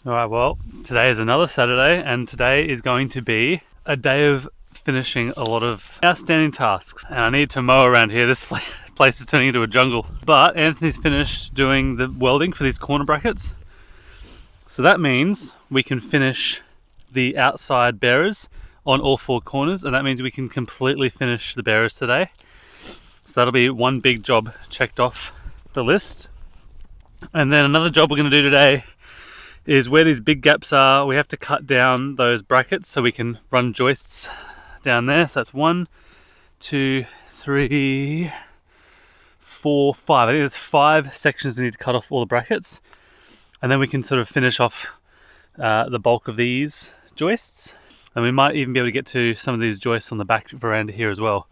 Alright, well, today is another Saturday, and today is going to be a day of finishing a lot of outstanding tasks. And I need to mow around here. This place is turning into a jungle. But Anthony's finished doing the welding for these corner brackets. So that means we can finish the outside bearers on all four corners, and that means we can completely finish the bearers today. So that'll be one big job checked off the list. And then another job we're going to do today is where these big gaps are, we have to cut down those brackets so we can run joists down there. So that's 1, 2, 3, 4, 5. I think there's 5 sections we need to cut off all the brackets. And then we can sort of finish off the bulk of these joists. And we might even be able to get to some of these joists on the back veranda here as well.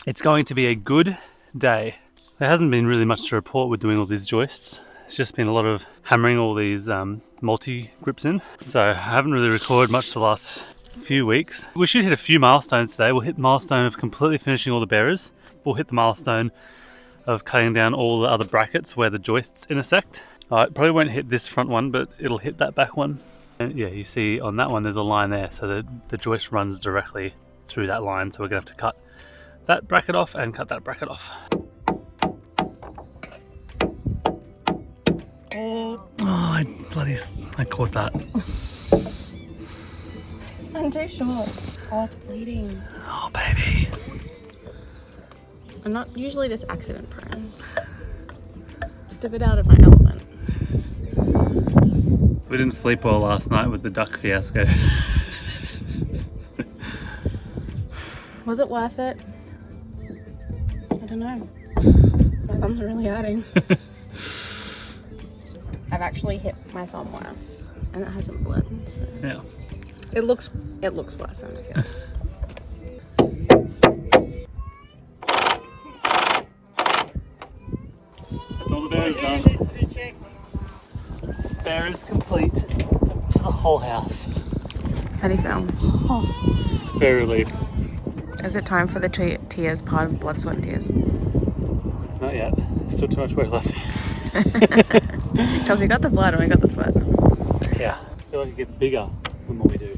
It's going to be a good day. There hasn't been really much to report with doing all these joists. It's just been a lot of hammering all these multi-grips in. So I haven't really recorded much the last few weeks. We should hit a few milestones today. We'll hit the milestone of completely finishing all the bearers. We'll hit the milestone of cutting down all the other brackets where the joists intersect. It probably won't hit this front one, but it'll hit that back one. And yeah, you see on that one there's a line there, so the joist runs directly through that line. So we're gonna have to cut that bracket off and cut that bracket off. I caught that. I'm too short. Oh, it's bleeding. Oh, baby. I'm not usually this accident prone. Just a bit out of my element. We didn't sleep well last night with the duck fiasco. Was it worth it? I don't know. My thumb's really hurting. I've actually hit my thumb worse, and it hasn't bled. So Yeah. it looks worse than it feels. That's all the bearers done. Bearers complete. The whole house. How do you feel? Oh, very relieved. Is it time for the tears part of blood, sweat and tears? Not yet. Still too much work left. Because we got the blood and we got the sweat. Yeah. I feel like it gets bigger than what we do.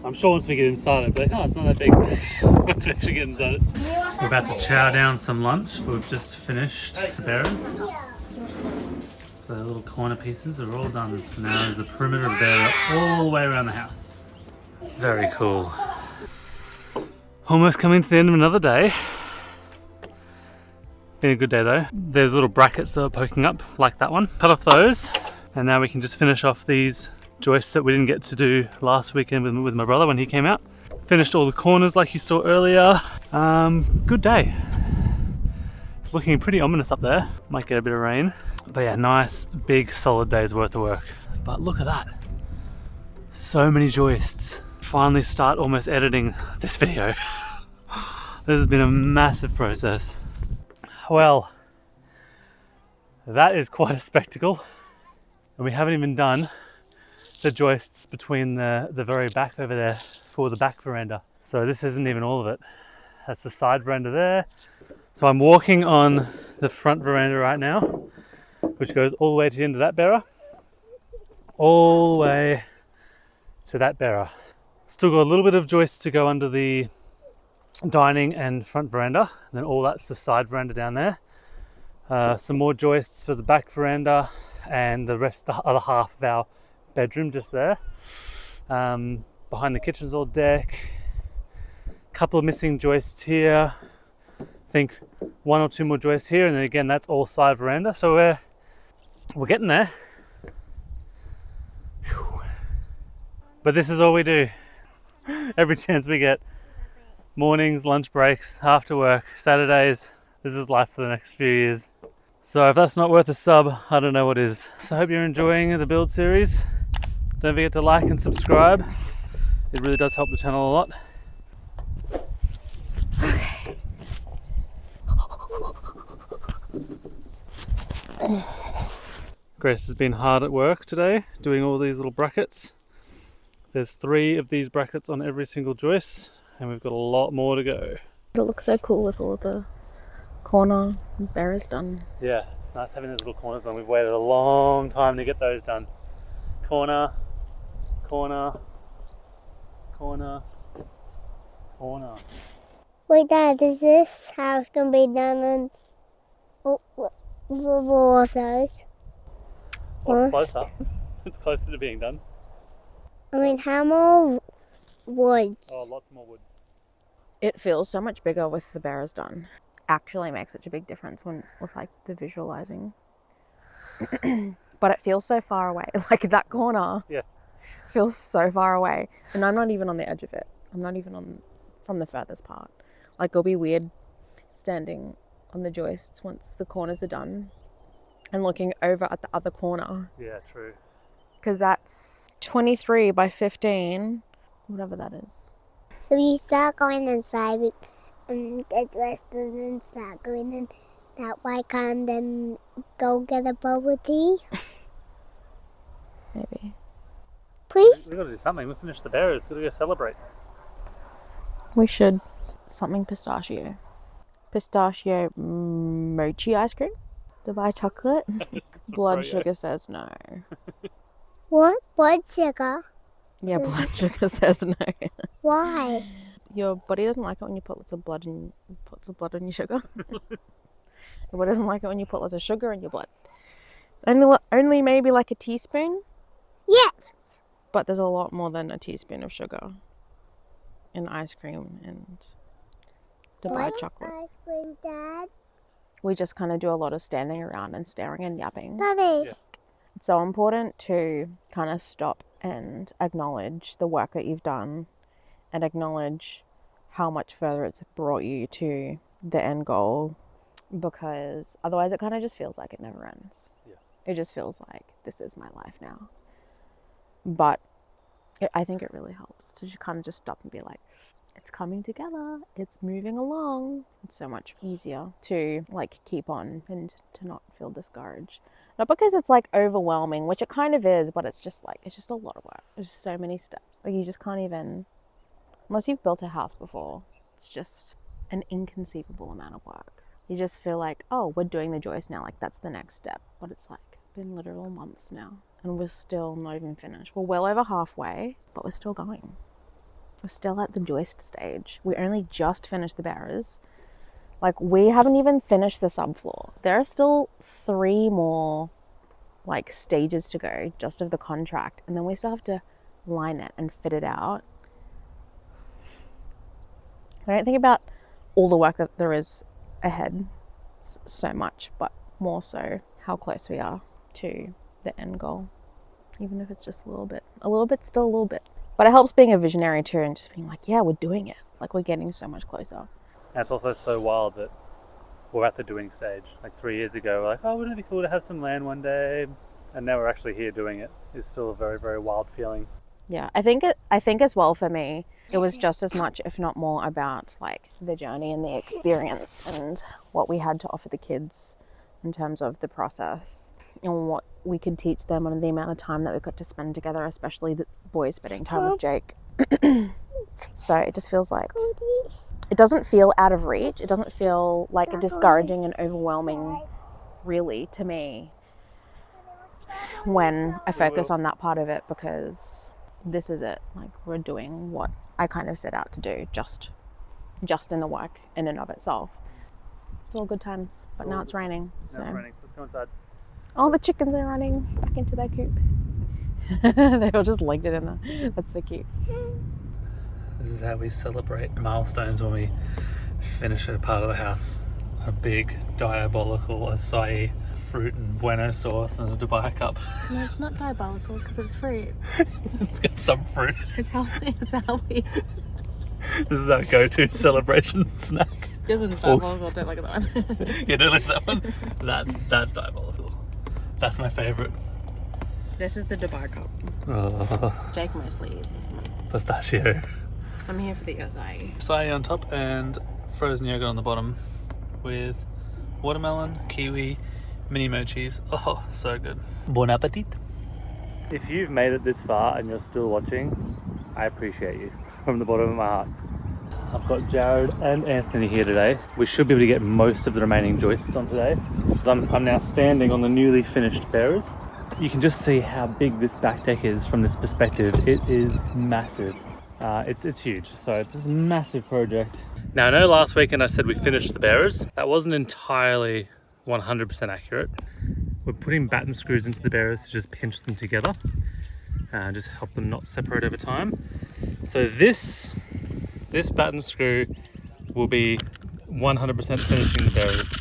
I'm sure once we get inside it, but it's not that big once we actually get inside it. We're about to chow down some lunch. We've just finished the bearers. So the little corner pieces are all done. So now there's a perimeter of bearer all the way around the house. Very cool. Almost coming to the end of another day. Been a good day though. There's little brackets that are poking up like that one. Cut off those, and now we can just finish off these joists that we didn't get to do last weekend with my brother when he came out. Finished all the corners like you saw earlier. Good day. It's looking pretty ominous up there. Might get a bit of rain. But yeah, nice big solid day's worth of work. But look at that. So many joists. Finally start almost editing this video. This has been a massive process. Well, that is quite a spectacle. And we haven't even done the joists between the very back over there for the back veranda. So this isn't even all of it. That's the side veranda there. So I'm walking on the front veranda right now, which goes all the way to the end of that bearer, all the way to that bearer. Still got a little bit of joists to go under the dining and front veranda, and then all that's the side veranda down there. Some more joists for the back veranda and the rest, the other half of our bedroom just there. Behind the kitchen's all deck. Couple of missing joists here. I think 1 or 2 more joists here, and then again that's all side veranda. So we're getting there. Whew. But this is all we do every chance we get. Mornings, lunch breaks, after work, Saturdays. This is life for the next few years. So if that's not worth a sub, I don't know what is. So I hope you're enjoying the build series. Don't forget to like and subscribe. It really does help the channel a lot. Okay. Grace has been hard at work today, doing all these little brackets. There's 3 of these brackets on every single joist, and we've got a lot more to go. It looks so cool with all the corner bearers done. Yeah, it's nice having those little corners done. We've waited a long time to get those done. Corner, corner, corner, corner. Wait, Dad, is this house gonna be done on all of those? Oh, it's closer. It's closer to being done. I mean, how more woods? Oh, lots more wood. It feels so much bigger with the bears done. Actually makes such a big difference when with like the visualizing. But it feels so far away. Like that corner. Yeah. Feels so far away. And I'm not even on the edge of it. I'm not even from the furthest part. Like it'll be weird standing on the joists once the corners are done and looking over at the other corner. Yeah, true. Because that's 23 by 15, whatever that is. So you start going inside and the rest of them start going in that way, can then go get a bubble tea? Maybe. Please? We've got to do something. We finished the bears. We've got to go celebrate. We should. Something pistachio. Pistachio mochi ice cream? Dubai chocolate? Blood sugar says no. What? Blood sugar? Yeah, blood sugar says no. Why? Your body doesn't like it when you put lots of blood in your sugar. Your body doesn't like it when you put lots of sugar in your blood. Only maybe like a teaspoon, Yes. but there's a lot more than a teaspoon of sugar in ice cream and Dubai chocolate. Ice cream, Dad? We just kind of do a lot of standing around and staring and yapping. Daddy. Yeah. It's so important to kind of stop and acknowledge the work that you've done and acknowledge how much further it's brought you to the end goal, because otherwise it kind of just feels like it never ends. Yeah. It just feels like this is my life now. But I think it really helps to kind of just stop and be like, it's coming together, it's moving along. It's so much easier to like keep on and to not feel discouraged. Not because it's like overwhelming, which it kind of is, but it's just a lot of work. There's so many steps. Like you just can't even, unless you've built a house before, it's just an inconceivable amount of work. You just feel like, oh, we're doing the joist now, like that's the next step. But it's like been literal months now and we're still not even finished. We're well over halfway, but we're still going. We're still at the joist stage. We only just finished the barriers. Like we haven't even finished the subfloor. There are still 3 more like stages to go just of the contract, and then we still have to line it and fit it out. I don't think about all the work that there is ahead so much, but more so how close we are to the end goal, even if it's just a little bit, still a little bit. But it helps being a visionary too and just being like, yeah, we're doing it. Like we're getting so much closer. And it's also so wild that we're at the doing stage. Like 3 years ago, we're like, oh, wouldn't it be cool to have some land one day? And now we're actually here doing it. It's still a very, very wild feeling. Yeah, I think as well for me, it was just as much, if not more, about like the journey and the experience and what we had to offer the kids in terms of the process and what we could teach them and the amount of time that we got to spend together, especially the boys spending time with Jake. So it just feels like it doesn't feel out of reach. It doesn't feel like discouraging and overwhelming, really, to me, when I focus on that part of it, because this is it. Like we're doing what I kind of set out to do, just in the work in and of itself. It's all good times, but now it's raining. So. Now it's raining. Let's go inside. All the chickens are running back into their coop. They all just legged it in there. That's so cute. This is how we celebrate milestones when we finish a part of the house. A big diabolical acai fruit and bueno sauce and a Dubai cup. No, it's not diabolical because it's fruit. It's got some fruit. It's healthy. It's healthy. This is our go-to celebration snack. This one's diabolical. Don't look at that one. Yeah, don't look at that one. That's diabolical. That's my favourite. This is the Dubai cup. Oh, Jake mostly eats this one. pistachio. I'm here for the acai. Acai on top and frozen yogurt on the bottom with watermelon, kiwi, mini mochis. Oh, so good. Bon appetit. If you've made it this far and you're still watching, I appreciate you from the bottom of my heart. I've got Jared and Anthony here today. We should be able to get most of the remaining joists on today. I'm now standing on the newly finished bearers. you can just see how big this back deck is from this perspective. It is massive. It's huge, so it's just a massive project. Now I know last weekend I said we finished the bearers. That wasn't entirely 100% accurate. We're putting batten screws into the bearers to just pinch them together and just help them not separate over time. So this batten screw will be 100% finishing the bearers.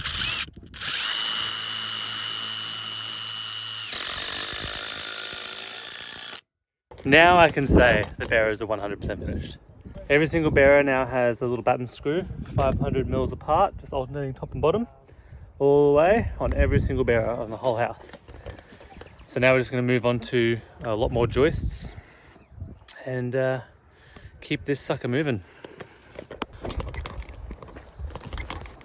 Now I can say the bearers are 100% finished. Every single bearer now has a little batten screw, 500 mils apart, just alternating top and bottom, all the way on every single bearer on the whole house. So now we're just going to move on to a lot more joists and keep this sucker moving.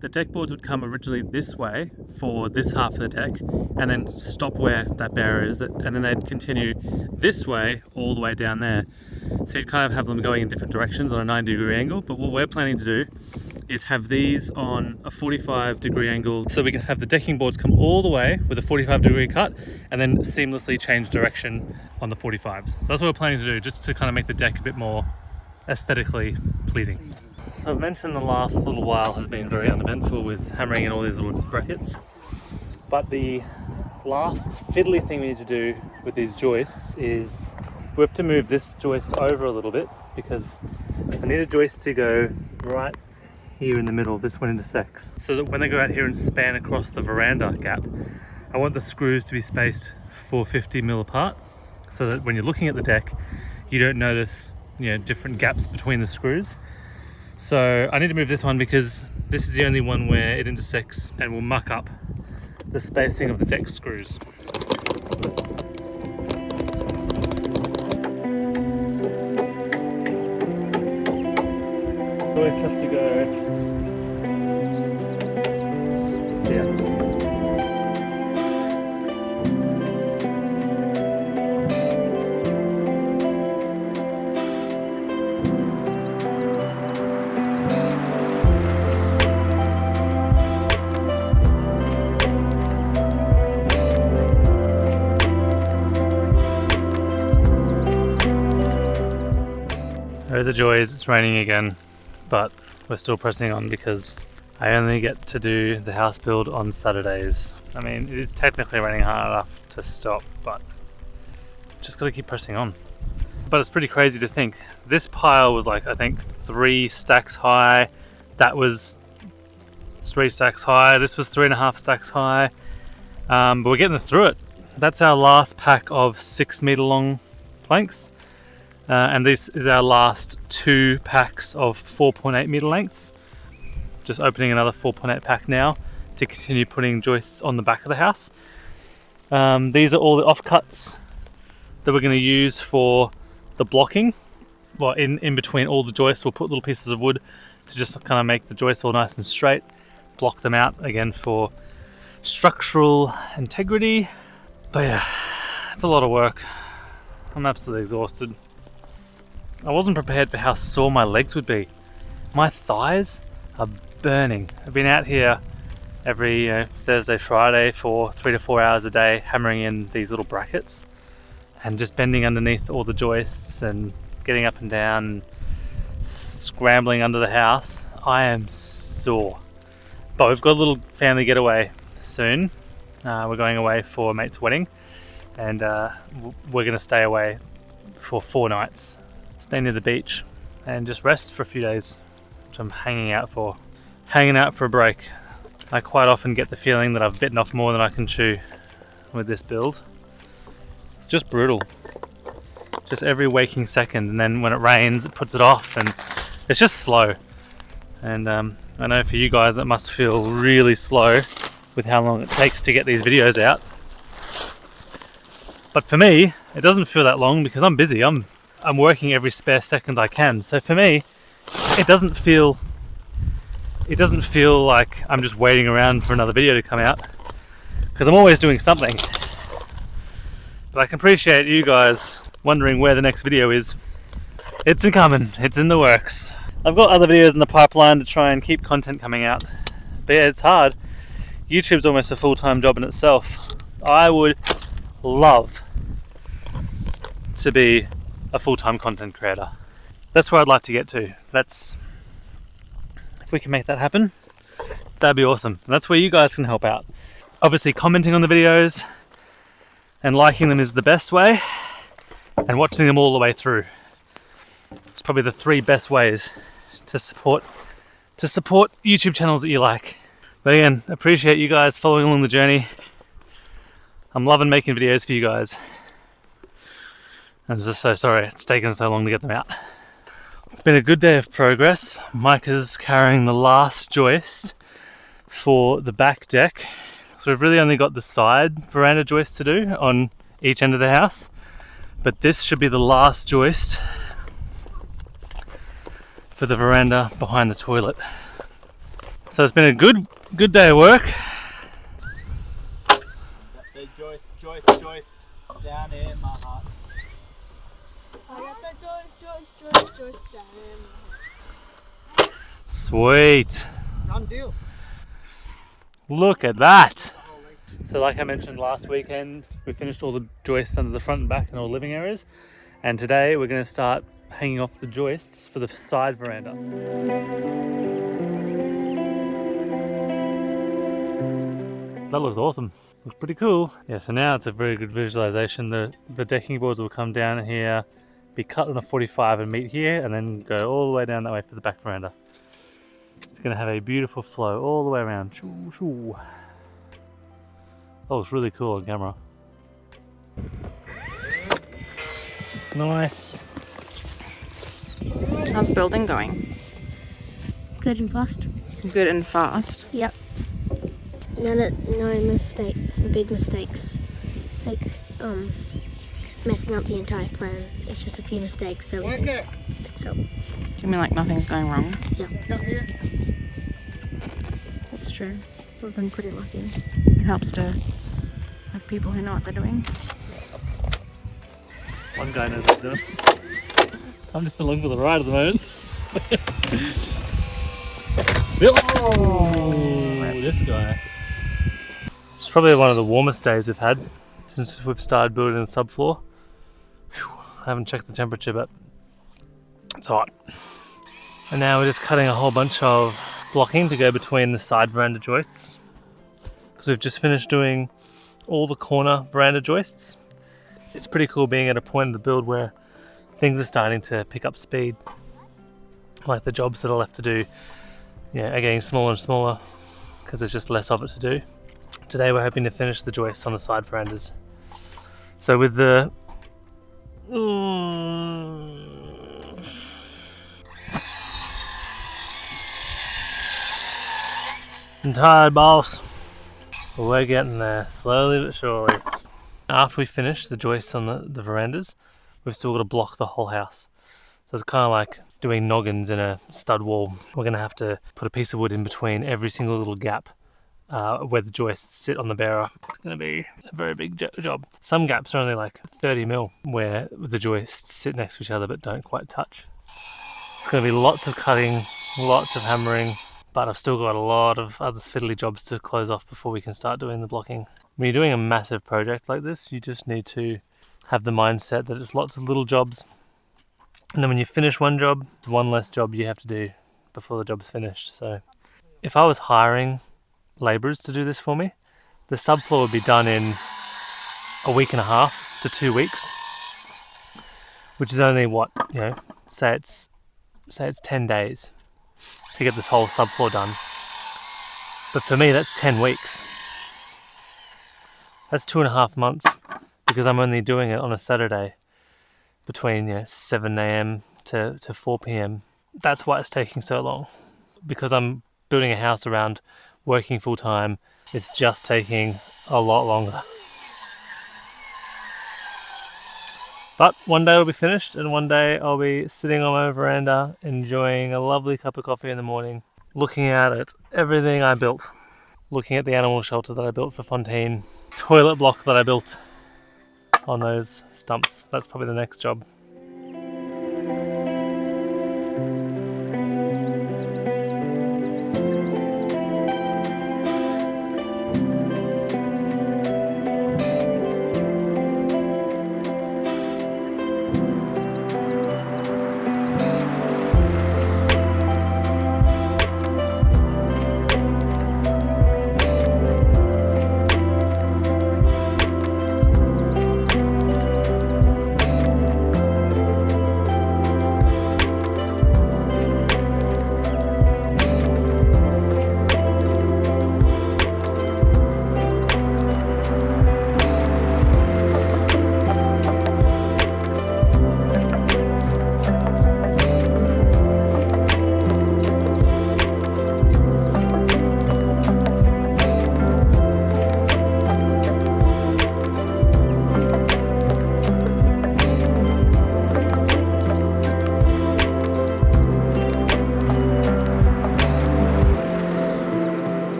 The deck boards would come originally this way for this half of the deck and then stop where that bearer is, and then they'd continue this way all the way down there. So you'd kind of have them going in different directions on a 90-degree angle, but what we're planning to do is have these on a 45-degree angle so we can have the decking boards come all the way with a 45-degree cut and then seamlessly change direction on the 45s. So that's what we're planning to do, just to kind of make the deck a bit more aesthetically pleasing. So I've mentioned the last little while has been very uneventful with hammering in all these little brackets, but the last fiddly thing we need to do with these joists is we have to move this joist over a little bit because I need a joist to go right here in the middle. This one intersects, so that when they go out here and span across the veranda gap, I want the screws to be spaced 450 mil apart, so that when you're looking at the deck you don't notice, you know, different gaps between the screws. So I need to move this one because this is the only one where it intersects and will muck up the spacing of the deck screws. Always has to go yeah. Oh the joys, it's raining again, but we're still pressing on because I only get to do the house build on Saturdays. I mean, it is technically raining hard enough to stop, but just gotta keep pressing on. But it's pretty crazy to think. This pile was like, I think 3 stacks high. That was 3 stacks high. This was 3.5 stacks high. But we're getting through it. That's our last pack of 6 meter long planks. And this is our last 2 packs of 4.8 meter lengths. Just opening another 4.8 pack now to continue putting joists on the back of the house. These are all the offcuts that we're going to use for the blocking. Well, in between all the joists we'll put little pieces of wood to just kind of make the joists all nice and straight. Block them out again for structural integrity. But yeah, it's a lot of work. I'm absolutely exhausted. I wasn't prepared for how sore my legs would be. My thighs are burning. I've been out here every Thursday, Friday for 3 to 4 hours a day hammering in these little brackets and just bending underneath all the joists and getting up and down and scrambling under the house. I am sore. But we've got a little family getaway soon. We're going away for a mate's wedding and we're going to stay away for 4 nights. Stay near the beach and just rest for a few days, which I'm hanging out for a break. I quite often get the feeling that I've bitten off more than I can chew with this build. It's just brutal. Just every waking second, and then when it rains it puts it off and it's just slow. And I know for you guys it must feel really slow with how long it takes to get these videos out. But for me, it doesn't feel that long because I'm busy. I'm working every spare second I can. So for me, it doesn't feel like I'm just waiting around for another video to come out, because I'm always doing something. But I can appreciate you guys wondering where the next video is. It's incoming, it's in the works. I've got other videos in the pipeline to try and keep content coming out. But yeah, it's hard. YouTube's almost a full-time job in itself. I would love to be a full-time content creator. That's where I'd like to get to. If we can make that happen, that'd be awesome. And that's where you guys can help out. Obviously, commenting on the videos and liking them is the best way, and watching them all the way through. It's probably the 3 best ways to support YouTube channels that you like. But again, appreciate you guys following along the journey. I'm loving making videos for you guys. I'm just so sorry it's taken so long to get them out. It's been a good day of progress. Micah's carrying the last joist for the back deck. So we've really only got the side veranda joist to do on each end of the house. But this should be the last joist for the veranda behind the toilet. So it's been a good day of work. The joist down in my heart. I got the joist down in my heart. Sweet. Done deal. Look at that. So like I mentioned last weekend, we finished all the joists under the front and back and all living areas. And today we're going to start hanging off the joists for the side veranda. That looks awesome. Looks pretty cool. Yeah, so now it's a very good visualization. The decking boards will come down here, be cut on a 45 and meet here, and then go all the way down that way for the back veranda. It's going to have a beautiful flow all the way around. Shoo, shoo. That looks really cool on camera. Nice. How's building going? Good and fast. Good and fast. Yep. No big mistakes. Like, messing up the entire plan. It's just a few mistakes, so we can fix up. Do you mean like nothing's going wrong? Yeah. That's true. We've been pretty lucky. It helps to have people who know what they're doing. One guy knows what he's doing. I'm just along for the ride at the moment. Oh, this guy. It's probably one of the warmest days we've had since we've started building the subfloor. Whew, I haven't checked the temperature, but it's hot. And now we're just cutting a whole bunch of blocking to go between the side veranda joists, because we've just finished doing all the corner veranda joists. It's pretty cool being at a point in the build where things are starting to pick up speed. Like the jobs that are left to do, are getting smaller and smaller because there's just less of it to do. Today we're hoping to finish the joists on the side verandas. So with the I'm tired, boss. We're getting there, slowly but surely. After we finish the joists on the verandas, we've still got to block the whole house. So it's kind of like doing noggins in a stud wall. We're going to have to put a piece of wood in between every single little gap where the joists sit on the bearer. It's going to be a very big job. Some gaps are only like 30 mil where the joists sit next to each other but don't quite touch. It's going to be lots of cutting, lots of hammering, but I've still got a lot of other fiddly jobs to close off before we can start doing the blocking. When you're doing a massive project like this, you just need to have the mindset that it's lots of little jobs. And then when you finish one job, it's one less job you have to do before the job's finished. So if I was hiring labourers to do this for me, the subfloor would be done in a week and a half to 2 weeks, which is only what, say it's 10 days to get this whole subfloor done. But for me, that's 10 weeks. That's 2.5 months, because I'm only doing it on a Saturday between 7 a.m. to 4 p.m. That's why it's taking so long, because I'm building a house around working full time. It's just taking a lot longer. But one day it'll be finished, and one day I'll be sitting on my veranda enjoying a lovely cup of coffee in the morning, looking out at everything I built, looking at the animal shelter that I built for Fontaine, toilet block that I built on those stumps. That's probably the next job.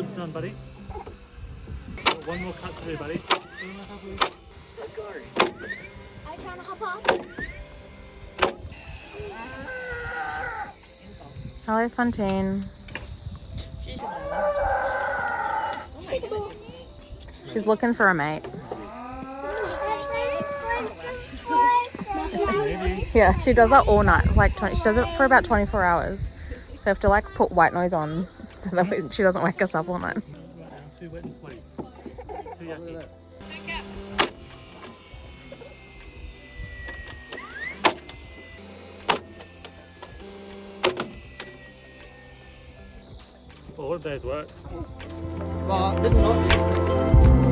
Almost done, buddy. Got one more cut to do, buddy. Are you trying to hop up? Hello, Fontaine. She's looking for a mate. Yeah, she does that all night. Like she does it for about 24 hours. So I have to like put white noise on so that she doesn't wake us up all night. Too wet and sweaty. Too yucky. Well, what a day's work. Well, little not.